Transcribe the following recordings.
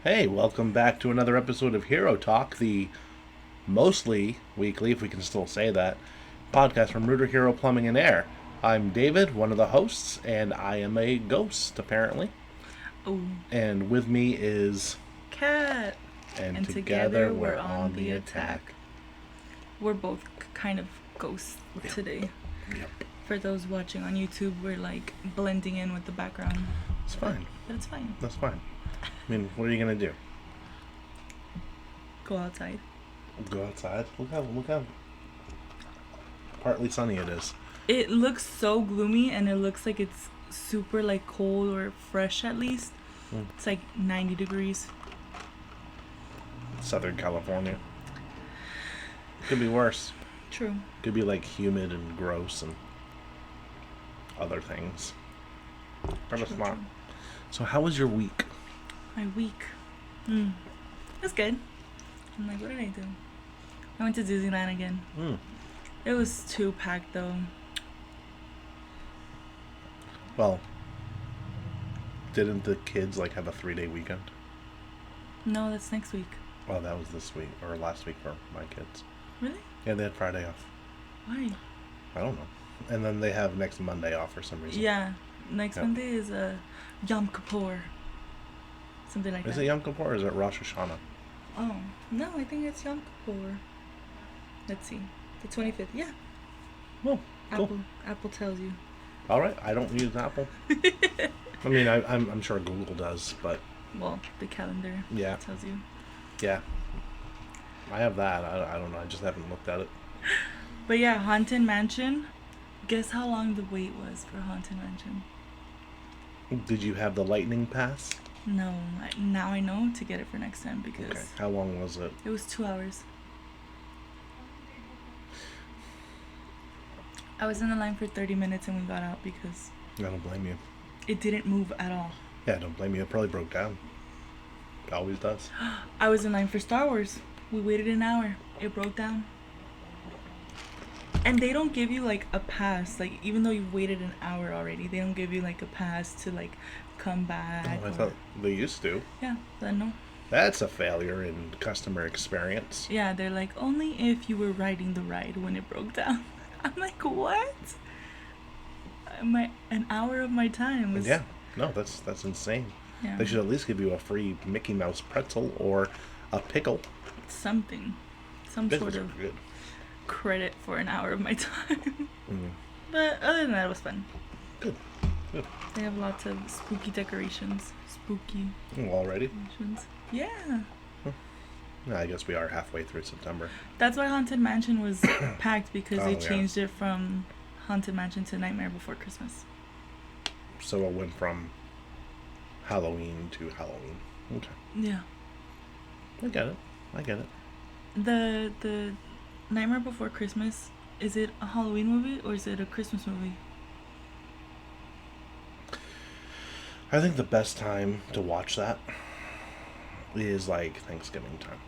Hey, welcome back to another episode of HeroTalk, the mostly weekly, if we can still say that, podcast from Rooter Hero Plumbing and Air. I'm David, one of the hosts, and I am a ghost, apparently. Oh, And with me is... cat. And together we're on the attack. We're both kind of ghosts today. Yep. For those watching on YouTube, we're like blending in with the background. It's fine. But it's fine. That's fine. I mean, what are you going to do? Go outside. Go outside? Look how partly sunny it is. It looks so gloomy and it looks like it's super like cold or fresh at least. It's like 90 degrees. Southern California. Could be worse. True. Could be like humid and gross and other things. But it's not. So how was your week? My week. It's good. I'm like, what did I do? I went to Disneyland again. It was too packed though. Well, didn't the kids like have a 3-day weekend? No, that's next week. Well, that was this week or last week for my kids. Really? Yeah, they had Friday off. Why? I don't know. And then they have next Monday off for some reason. Yeah. Next Monday is Yom Kippur. Something like that. Is it Yom Kippur or is it Rosh Hashanah? Oh, no, I think it's Yom Kippur. Let's see. The 25th. Yeah. Oh, cool. Apple tells you. All right. I don't use Apple. I mean, I'm sure Google does, but... Well, the calendar tells you. Yeah. I have that. I don't know. I just haven't looked at it. But yeah, Haunted Mansion. Guess how long the wait was for Haunted Mansion? Did you have the lightning pass? No. Now I know to get it for next time because... Okay. How long was it? It was 2 hours. I was in the line for 30 minutes and we got out because... I don't blame you. It didn't move at all. Yeah, I don't blame you. It probably broke down. It always does. I was in line for Star Wars. We waited an hour. It broke down. And they don't give you like a pass. Like even though you've waited an hour already, they don't give you like a pass to like come back. Oh, I thought they used to. Yeah, then no. That's a failure in customer experience. Yeah, they're like only if you were riding the ride when it broke down. I'm like, what? An hour of my time was... Yeah, no, that's insane. Yeah. They should at least give you a free Mickey Mouse pretzel or a pickle. Something. Some sort of credit for an hour of my time. But other than that, it was fun. Good. They have lots of spooky decorations. Spooky already? decorations. Yeah. I guess we are halfway through September. That's why Haunted Mansion was packed because they changed it from Haunted Mansion to Nightmare Before Christmas. So it went from Halloween to Halloween. Okay. Yeah. I get it. The Nightmare Before Christmas, is it a Halloween movie or is it a Christmas movie? I think the best time to watch that is like Thanksgiving time.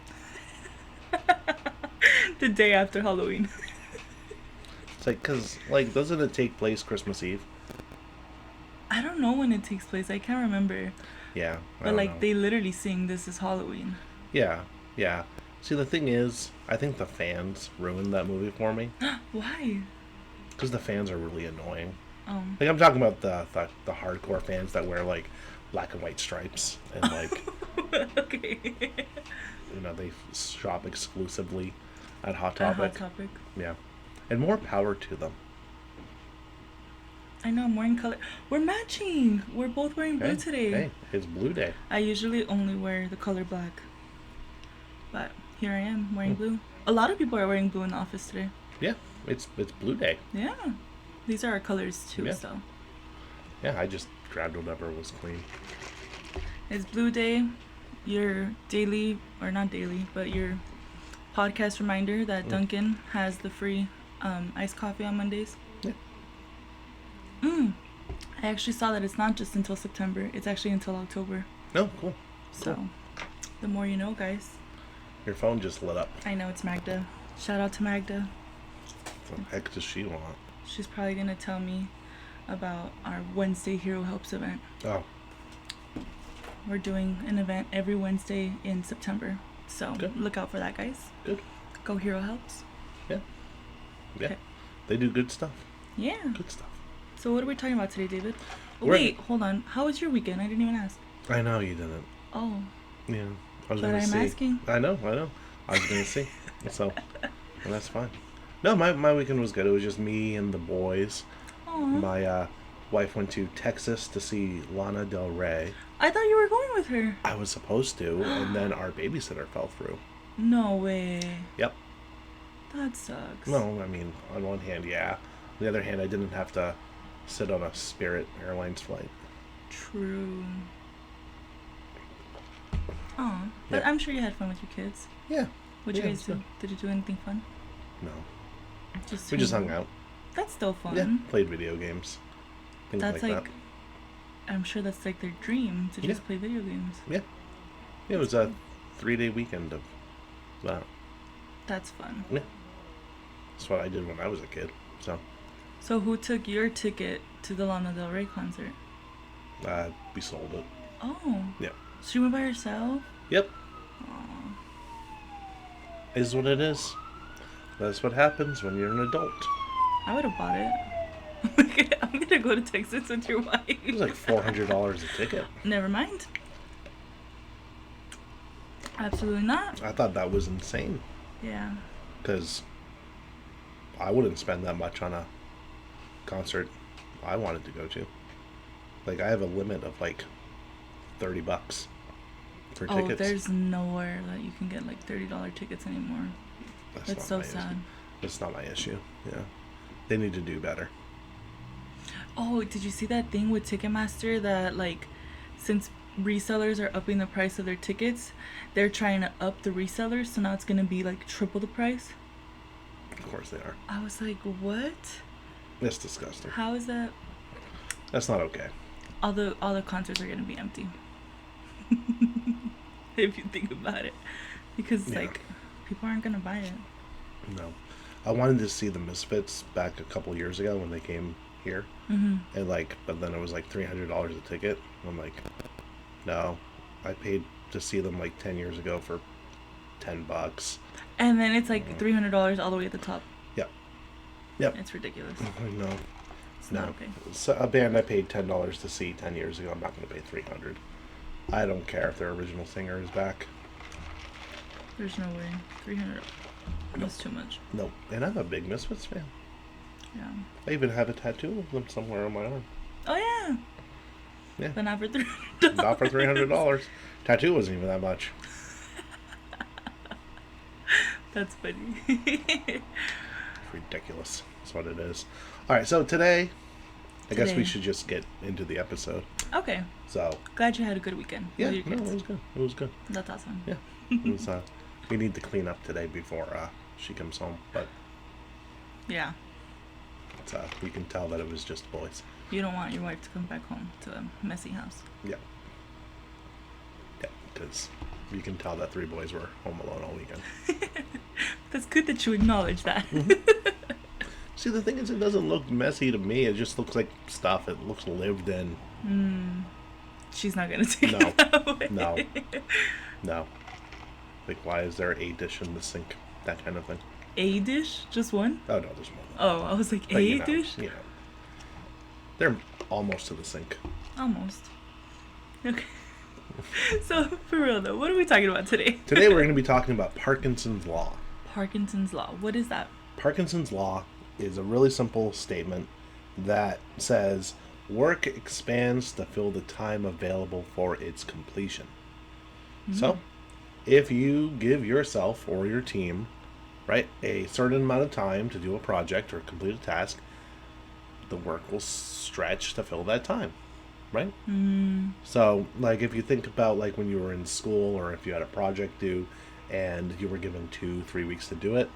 The day after Halloween. It's like, because, like, doesn't it take place Christmas Eve? I don't know when it takes place. I can't remember. Yeah. But, like, they literally sing This Is Halloween. Yeah. See, the thing is, I think the fans ruined that movie for me. Why? Because the fans are really annoying. Like, I'm talking about the hardcore fans that wear, like, black and white stripes. And, like... Okay. You know, they shop exclusively at Hot Topic. Topic. Hot Topic. Yeah. And more power to them. I know, I'm wearing color. We're matching. We're both wearing blue today. Hey, it's blue day. I usually only wear the color black. But here I am wearing blue. A lot of people are wearing blue in the office today. Yeah, it's blue day. Yeah. These are our colors too, so. Yeah, I just grabbed whatever was clean. It's blue day. Your daily, or not daily, but your podcast reminder that Dunkin' has the free iced coffee on Mondays. Yeah. I actually saw that it's not just until September. It's actually until October. Oh, cool. So, the more you know, guys. Your phone just lit up. I know, it's Magda. Shout out to Magda. What the heck does she want? She's probably going to tell me about our Wednesday Hero Helps event. Oh. we're doing an event every Wednesday in September. So Good. look out for that, guys. Good. Go Hero Helps. Yeah. Yeah. Okay. They do good stuff. Yeah. Good stuff. So what are we talking about today, David? We're- Wait, hold on. How was your weekend? I didn't even ask. I know you didn't. Oh, Yeah. I was but gonna I'm see. asking. I know. I was gonna see. So, and that's fine. No, my weekend was good. It was just me and the boys. Aw. My wife went to Texas to see Lana Del Rey. I thought you were going with her. I was supposed to, and then our babysitter fell through. No way. Yep. That sucks. No, I mean, on one hand, yeah. On the other hand, I didn't have to sit on a Spirit Airlines flight. True. Oh, but Yeah. I'm sure you had fun with your kids. Yeah. What'd you Yeah, guys it's do? good. Did you do anything fun? No. Just We just hung out. That's still fun. Yeah. Played video games. Things That's like like, that. I'm sure that's like their dream to just Yeah. play video games. Yeah. It was a 3-day weekend of that. That's fun. That's what I did when I was a kid. So who took your ticket to the Lana Del Rey concert? We sold it. Oh. Yeah. So you went by yourself? Yep. Aw. Is what it is. That's what happens when you're an adult. I would have bought it. I'm gonna go to Texas with your wife. It was like $400 a ticket. Never mind. Absolutely not. I thought that was insane. Yeah. Because I wouldn't spend that much on a concert I wanted to go to. Like, I have a limit of like $30 for Oh, tickets. there's nowhere that you can get like $30 tickets anymore. That's not so my sad. issue. That's not my issue. Yeah. They need to do better. Oh, did you see that thing with Ticketmaster that like since resellers are upping the price of their tickets, they're trying to up the resellers, so now it's gonna be like triple the price? Of course they are. I was like, what? It's disgusting. How is that? That's not okay. All the concerts are gonna be empty. If you think about it. Because Yeah. like people aren't gonna buy it. No. I wanted to see the Misfits back a couple years ago when they came here. Mm-hmm. And like, but then it was like $300 a ticket. I'm like, no. I paid to see them like 10 years ago for $10. And then it's like $300 all the way at the top. Yep. Yep. It's ridiculous. I know. It's No. not okay. So a band I paid $10 to see 10 years ago, I'm not going to pay $300. I don't care if their original singer is back. There's no way. 300. That's too much. Nope. And I'm a big Misfits fan. Yeah. I even have a tattoo of them somewhere on my arm. Oh yeah. Yeah. But not for $300. Not for $300. Tattoo wasn't even that much. That's funny. It's ridiculous. That's what it is. All right, so today, I guess we Today. should just get into the episode. Okay. So, Glad you had a good weekend. yeah, With your no, kids. it was good. It was good. That's awesome. Yeah. It was, we need to clean up today before she comes home, but Yeah. it's, we can tell that it was just boys. You don't want your wife to come back home to a messy house. Yeah. Yeah, because you can tell that 3 boys were home alone all weekend. That's good that you acknowledge that. See, the thing is, it doesn't look messy to me. It just looks like stuff. It looks lived in. She's not gonna take No. it that way. No. No. Like, why is there a dish in the sink? That kind of thing. A dish? Just one? Oh, no, there's more. Oh, I was like, But, a dish? You know. They're almost to the sink. Almost. Okay. So, for real though, what are we talking about today? Today we're going to be talking about Parkinson's Law. Parkinson's Law. What is that? Parkinson's Law is a really simple statement that says work expands to fill the time available for its completion. So, if you give yourself or your team, right, a certain amount of time to do a project or complete a task, the work will stretch to fill that time, right? So, like, if you think about, like, when you were in school or if you had a project due and you were given 2-3 weeks to do it,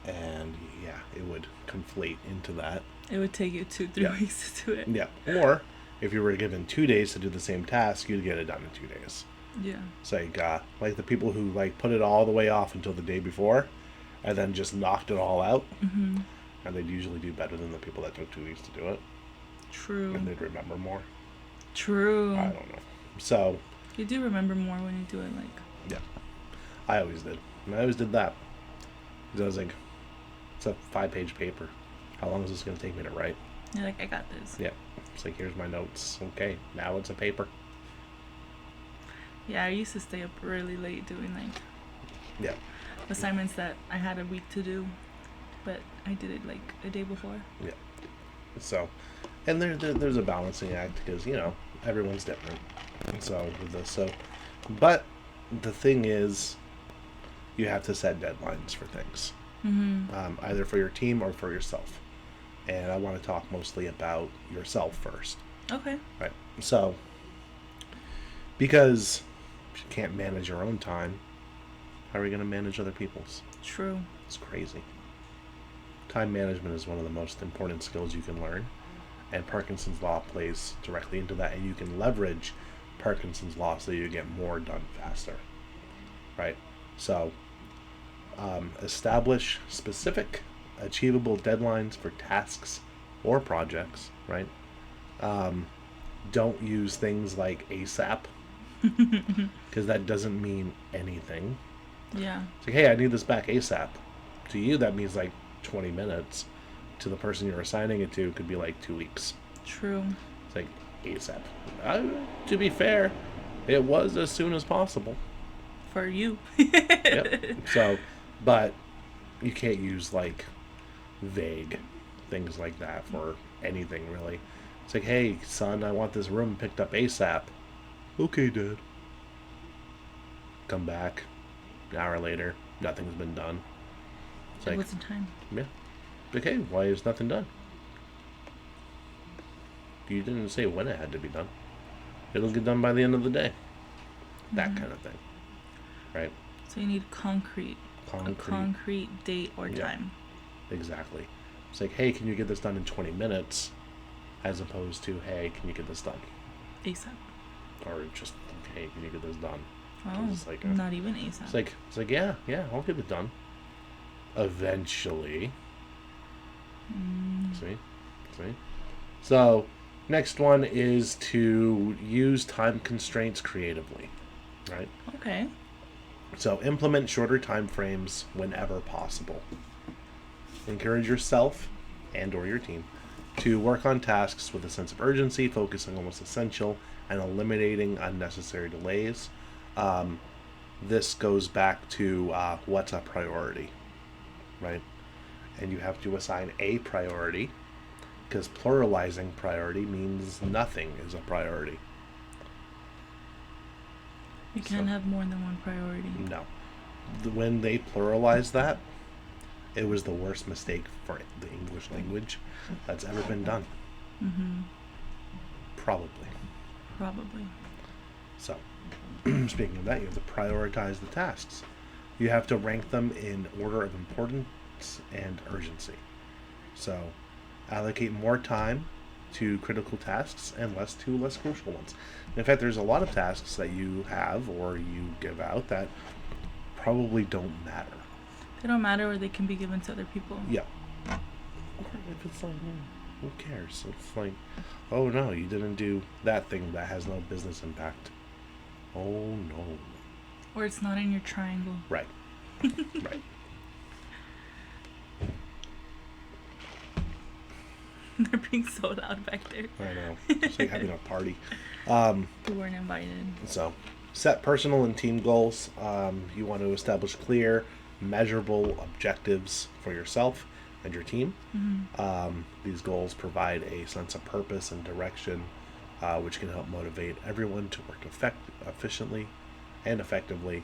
and, yeah, it would conflate into that. It would take you 2-3 Yeah. weeks to do it. Yeah. Or, if you were given 2 days to do the same task, you'd get it done in 2 days. Yeah. It's like the people who, like, put it all the way off until the day before and then just knocked it all out. Mm-hmm. And they'd usually do better than the people that took 2 weeks to do it. True. And they'd remember more. True. I don't know. So, You do remember more when you do it like. Yeah. I always did. And I always did that. Because I was like, it's a 5-page paper. How long is this going to take me to write? You're like, I got this. Yeah. It's like, here's my notes. Okay, now it's a paper. Yeah, I used to stay up really late doing like Yeah. assignments that I had a week to do, but I did it like a day before. Yeah. So, and there's a balancing act because, everyone's different. And so, with this, but the thing is, you have to set deadlines for things, either for your team or for yourself. And I want to talk mostly about yourself first. Okay. Right. So, because if you can't manage your own time, how are you going to manage other people's? True. It's crazy. Time management is one of the most important skills you can learn. And Parkinson's law plays directly into that. And you can leverage Parkinson's law so you get more done faster. Right? So, establish specific, achievable deadlines for tasks or projects. Right? Don't use things like ASAP. Because that doesn't mean anything. Yeah. It's like, hey, I need this back ASAP. To you, that means like 20 minutes. To the person you're assigning it to, it could be like 2 weeks. True. It's like ASAP. To be fair, it was as soon as possible. For you. Yep. So, but you can't use like vague things like that for anything really. It's like, hey, son, I want this room picked up ASAP. Okay, Dad. Come back. An hour later, nothing's been done. It's It wasn't time. Yeah. Okay, why is nothing done? You didn't say when it had to be done. It'll get done by the end of the day. That kind of thing. Right? So you need a concrete date or time. Exactly. It's like, hey, can you get this done in 20 minutes? As opposed to, hey, can you get this done? ASAP. Or just, hey, can you get this done? Oh, it's like not even ASAP. It's like, yeah, I'll get it done. Eventually. See? So, next one is to use time constraints creatively. Right? Okay. So, implement shorter time frames whenever possible. Encourage yourself and or your team to work on tasks with a sense of urgency, focusing on what's essential, and eliminating unnecessary delays. This goes back to what's a priority, right? And you have to assign a priority, because pluralizing priority means nothing is a priority. You can't have more than one priority. No. When they pluralized that, it was the worst mistake for the English language that's ever been done. Probably. So, speaking of that, you have to prioritize the tasks. You have to rank them in order of importance and urgency. So, allocate more time to critical tasks and less to less crucial ones. In fact, there's a lot of tasks that you have or you give out that probably don't matter. They don't matter, or they can be given to other people. Yeah. Or if it's like, who cares? It's like, oh no, you didn't do that thing that has no business impact. Oh no. Or it's not in your triangle. Right. Right. They're being so loud back there. I know. It's like having a party. We weren't invited. So, set personal and team goals. You want to establish clear, measurable objectives for yourself and your team. These goals provide a sense of purpose and direction, which can help motivate everyone to work efficiently and effectively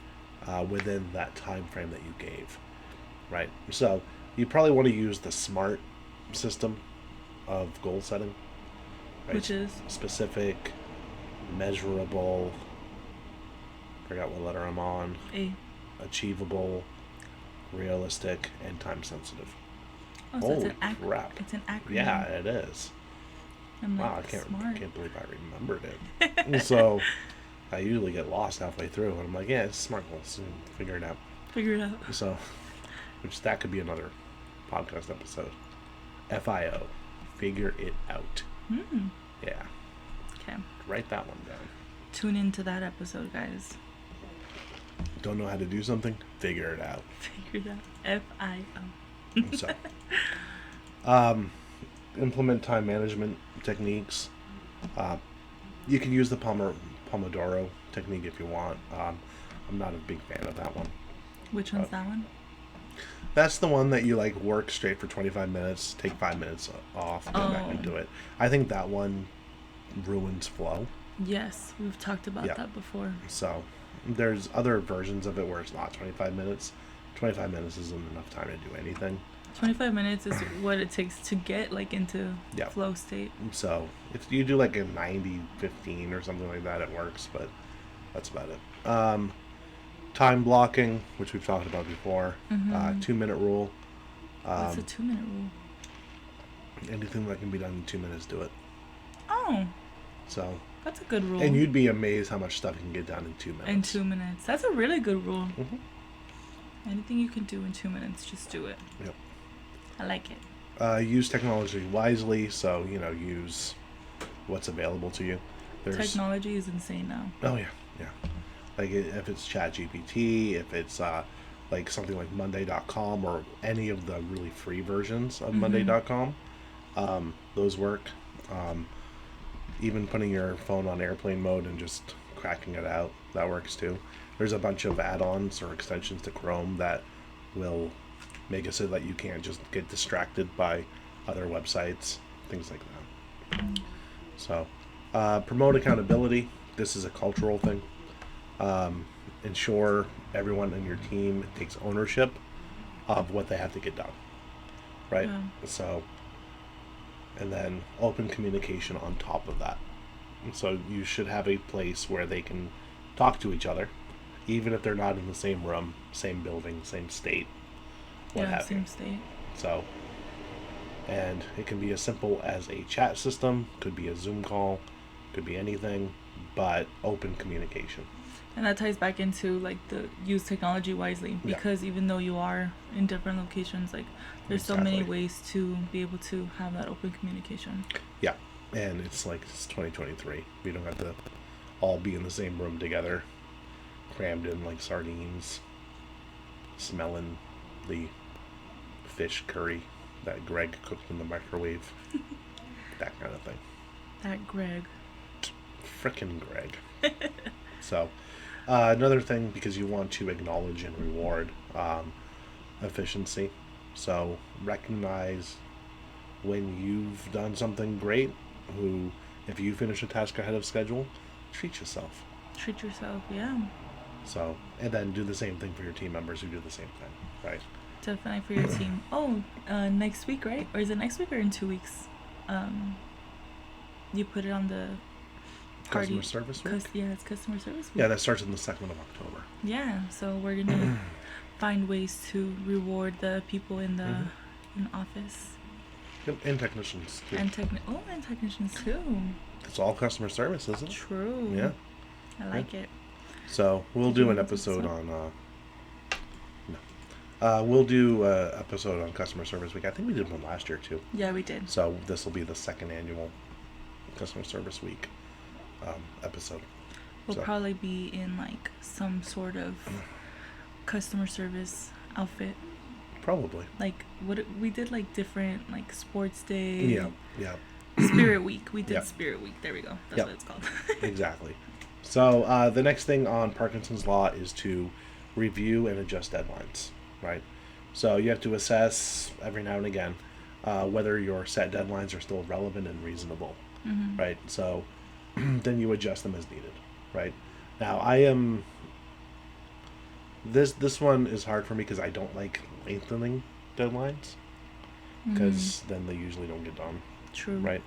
within that time frame that you gave. Right? So, you probably want to use the SMART system of goal setting. Right? Which is? Specific, measurable, forgot what letter I'm on. A. Achievable, realistic, and time sensitive. Oh, so Holy crap. It's an acronym. Yeah, it is. I'm like, Wow, I smart. can't believe I remembered it. So I usually get lost halfway through and I'm like, yeah, it's smart. Let's figure it out. Figure it out. So, which that could be another podcast episode. FIO. Figure it out. Yeah. Okay. Write that one down. Tune into that episode, guys. Don't know how to do something? Figure it out. Figure that FIO. So, implement time management techniques. You can use the Pomodoro technique if you want. I'm not a big fan of that one. Which one's that one? That's the one that you like work straight for 25 minutes, take 5 minutes off, go back and do it. I think that one ruins flow. Yes, we've talked about that before. So there's other versions of it where it's not 25 minutes. 25 minutes isn't enough time to do anything. 25 minutes is what it takes to get like into flow state. So if you do like a 90-15 or something like that, it works, but that's about it. Time blocking, which we've talked about before. 2-minute rule. What's a 2-minute rule? Anything that can be done in 2 minutes, do it. Oh. So that's a good rule. And you'd be amazed how much stuff you can get done in 2 minutes. In 2 minutes. That's a really good rule. Anything you can do in 2 minutes, just do it. Yep. I like it. Use technology wisely, so, use what's available to you. Technology is insane now. Oh, yeah. Like, if it's ChatGPT, if it's, like, something like Monday.com or any of the really free versions of Monday.com, those work. Even putting your phone on airplane mode and just cracking it out, that works too. There's a bunch of add-ons or extensions to Chrome that will make it so that you can't just get distracted by other websites, things like that. So, promote accountability. This is a cultural thing. Ensure everyone in your team takes ownership of what they have to get done. Right? Yeah. So, and then open communication on top of that. And so you should have a place where they can talk to each other, even if they're not in the same room, same building, same state, what have you. Same state. So, and it can be as simple as a chat system, could be a Zoom call, could be anything, but open communication. And that ties back into like the use technology wisely, because even though you are in different locations, like there's so many ways to be able to have that open communication. Yeah, and it's 2023. We don't have to all be in the same room together, crammed in like sardines, smelling the fish curry that Greg cooked in the microwave. That kind of thing. That Greg. Frickin' Greg. So, another thing, because you want to acknowledge and reward efficiency. So, recognize when you've done something great. If you finish a task ahead of schedule, treat yourself. Treat yourself, yeah. So, and then do the same thing for your team members who do the same thing, right? Definitely for your team. Oh, next week, right? Or is it next week or in 2 weeks? You put it on the Customer Service Week? Yeah, it's Customer Service Week. Yeah, that starts on the 2nd of October. Yeah, so we're going to find ways to reward the people in the in office. And technicians, too. And technicians, too. It's all customer service, isn't it? True. Yeah. I like it. So, we'll do an episode on... we'll do an episode on Customer Service Week. I think we did one last year, too. Yeah, we did. So, this will be the 2nd annual Customer Service Week episode. We'll probably be in like some sort of customer service outfit. Probably. Like what we did, like different like sports day. Yeah. Spirit Week. We did Spirit Week. There we go. That's what it's called. Exactly. So the next thing on Parkinson's Law is to review and adjust deadlines. Right. So you have to assess every now and again whether your set deadlines are still relevant and reasonable. Right. So then you adjust them as needed. Right. Now I am. This one is hard for me because I don't like lengthening deadlines because then they usually don't get done. True. Right.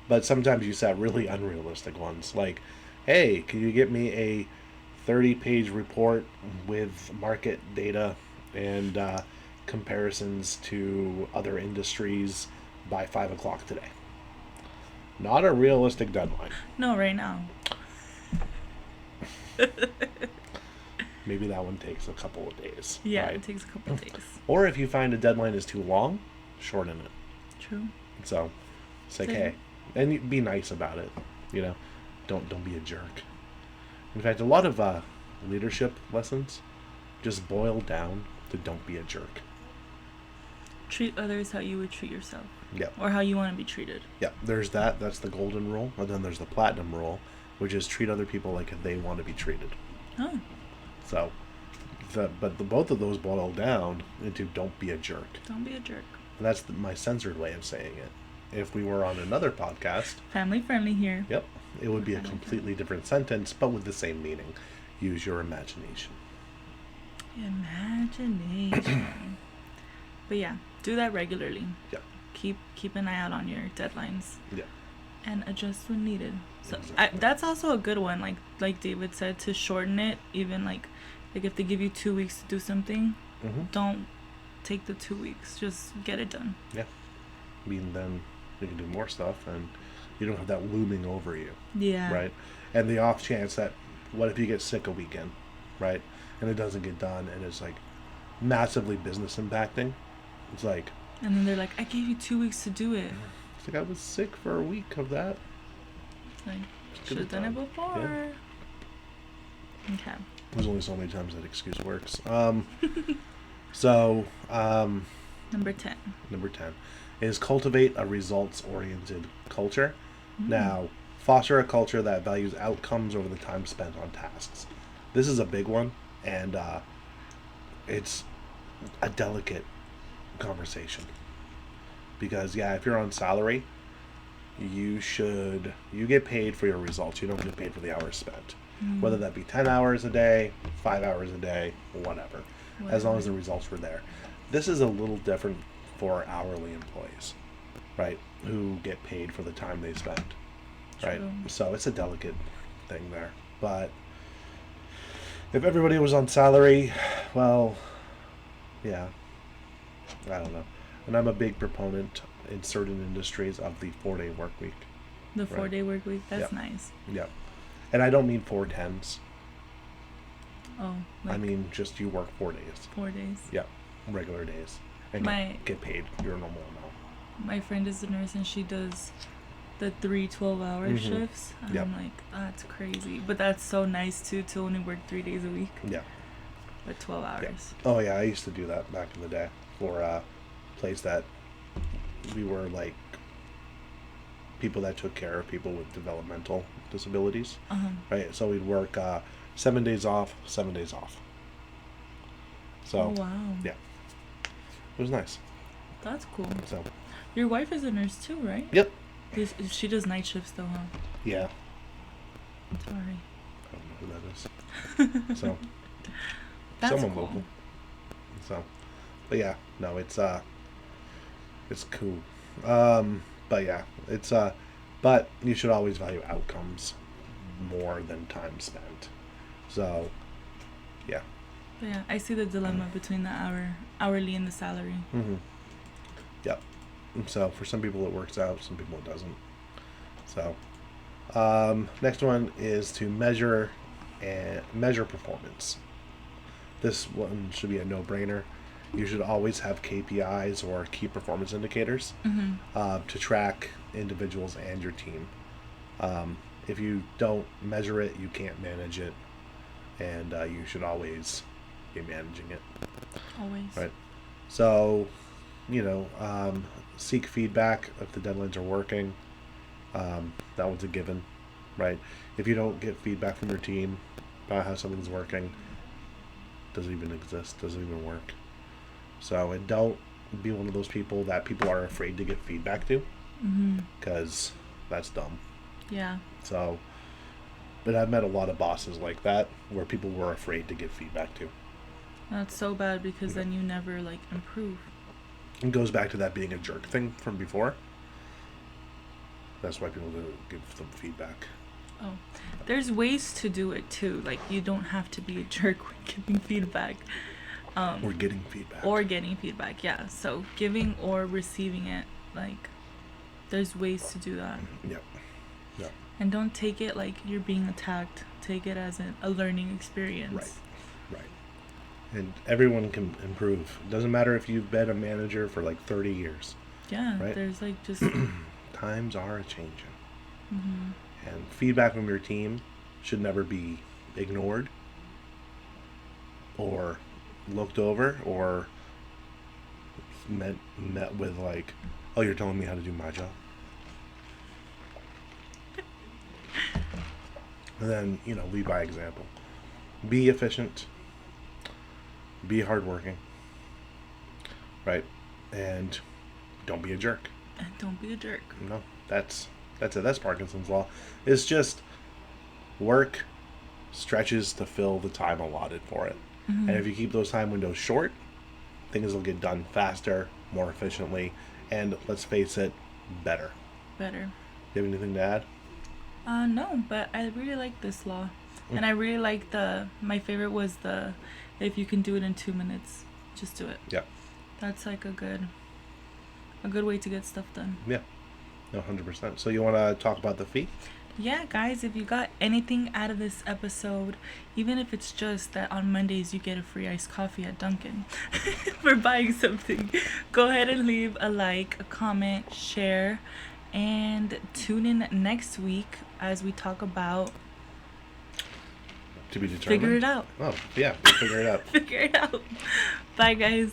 But sometimes you set really unrealistic ones, like, hey, can you get me a 30-page report with market data and comparisons to other industries by 5 o'clock today? Not a realistic deadline. No, right now. Maybe that one takes a couple of days. Yeah, right? It takes a couple of days. Or if you find a deadline is too long, shorten it. True. So, it's like, hey, and be nice about it. You know, don't be a jerk. In fact, a lot of leadership lessons just boil down to don't be a jerk. Treat others how you would treat yourself. Yeah. Or how you want to be treated. Yeah, there's that. That's the golden rule. And then there's the platinum rule, which is treat other people like they want to be treated. Oh. So, both of those boil down into don't be a jerk. Don't be a jerk. And that's my censored way of saying it. If we were on another podcast... Family friendly here. Yep. It would be a completely different sentence, but with the same meaning. Use your imagination. Imagination. But yeah, do that regularly. Yeah. Keep an eye out on your deadlines. Yeah. And adjust when needed. So Exactly. that's also a good one. Like David said, to shorten it. Even like if they give you 2 weeks to do something, don't take the 2 weeks. Just get it done. Yeah. I mean, then you can do more stuff, and you don't have that looming over you. Yeah. Right? And the off chance that, what if you get sick a weekend, right? And it doesn't get done, and it's like massively business impacting. It's like... And then they're like, I gave you 2 weeks to do it. It's like, I was sick for a week of that. It's like, should have done it before. Yeah. Okay. There's only so many times that excuse works. Number 10. Number 10 is cultivate a results-oriented culture. Now, foster a culture that values outcomes over the time spent on tasks. This is a big one, and it's a delicate conversation. Because, yeah, if you're on salary, you get paid for your results. You don't get paid for the hours spent. Whether that be 10 hours a day, 5 hours a day, whatever. As long as the results were there. This is a little different for hourly employees, right? Who get paid for the time they spend, right? True. So it's a delicate thing there. But if everybody was on salary, well, yeah, I don't know. And I'm a big proponent in certain industries of the 4-day work week. The 4-day work week, that's Yeah. nice. Yeah. And I don't mean 4/10s. Oh, I mean just you work 4 days. 4 days. Yeah. Regular days. And get paid your normal amount. My friend is a nurse and she does the 3 12-hour shifts. And Yep. I'm like, that's crazy. But that's so nice too, to only work 3 days a week. Yeah. But 12 hours. Yeah. Oh yeah, I used to do that back in the day for a place that we were like people that took care of people with developmental disabilities. Right? So we'd work 7 days off, 7 days off. So Oh, wow. yeah. It was nice. That's cool. So Your wife is a nurse too, right? yep. She does night shifts though, huh? Yeah. Sorry. I don't know who that is. So That's someone cool. local. So, but yeah, no, it's cool. But yeah, but you should always value outcomes more than time spent. So, yeah. But yeah, I see the dilemma between the hourly and the salary. Yep. So for some people it works out, some people it doesn't. So, next one is to measure performance. This one should be a no-brainer. You should always have KPIs or key performance indicators to track individuals and your team. If you don't measure it, you can't manage it, and you should always be managing it. Always. Right. So, seek feedback if the deadlines are working. That one's a given, right? If you don't get feedback from your team about how something's working, doesn't even exist, doesn't even work. So, and don't be one of those people that people are afraid to get feedback to, because that's dumb. Yeah. So, but I've met a lot of bosses like that where people were afraid to give feedback to. That's so bad because then you never improve. It goes back to that being a jerk thing from before. That's why people don't give them feedback. Oh, there's ways to do it too. You don't have to be a jerk when giving feedback. Or getting feedback. Or getting feedback, yeah. So giving or receiving it, there's ways to do that. Yep. Yep. And don't take it like you're being attacked. Take it as a learning experience. Right. And everyone can improve. It doesn't matter if you've been a manager for 30 years. Yeah, right? There's just... Times are a-changing. And feedback from your team should never be ignored or looked over or met with like, oh, you're telling me how to do my job? And then, lead by example. Be efficient. Be hardworking. Right? And don't be a jerk. And don't be a jerk. No, that's it. That's Parkinson's law. It's just work stretches to fill the time allotted for it. Mm-hmm. And if you keep those time windows short, things will get done faster, more efficiently, and let's face it, better. Better. Do you have anything to add? No, but I really like this law. And I really like my favorite was if you can do it in 2 minutes, just do it. Yeah. That's like a good way to get stuff done. Yeah. No, 100%. So you want to talk about the fee? Yeah, guys, if you got anything out of this episode, even if it's just that on Mondays you get a free iced coffee at Dunkin' for buying something, go ahead and leave a like, a comment, share, and tune in next week as we talk about To be determined. figure it out. Oh, yeah, we'll figure it out. Figure it out. Bye, guys.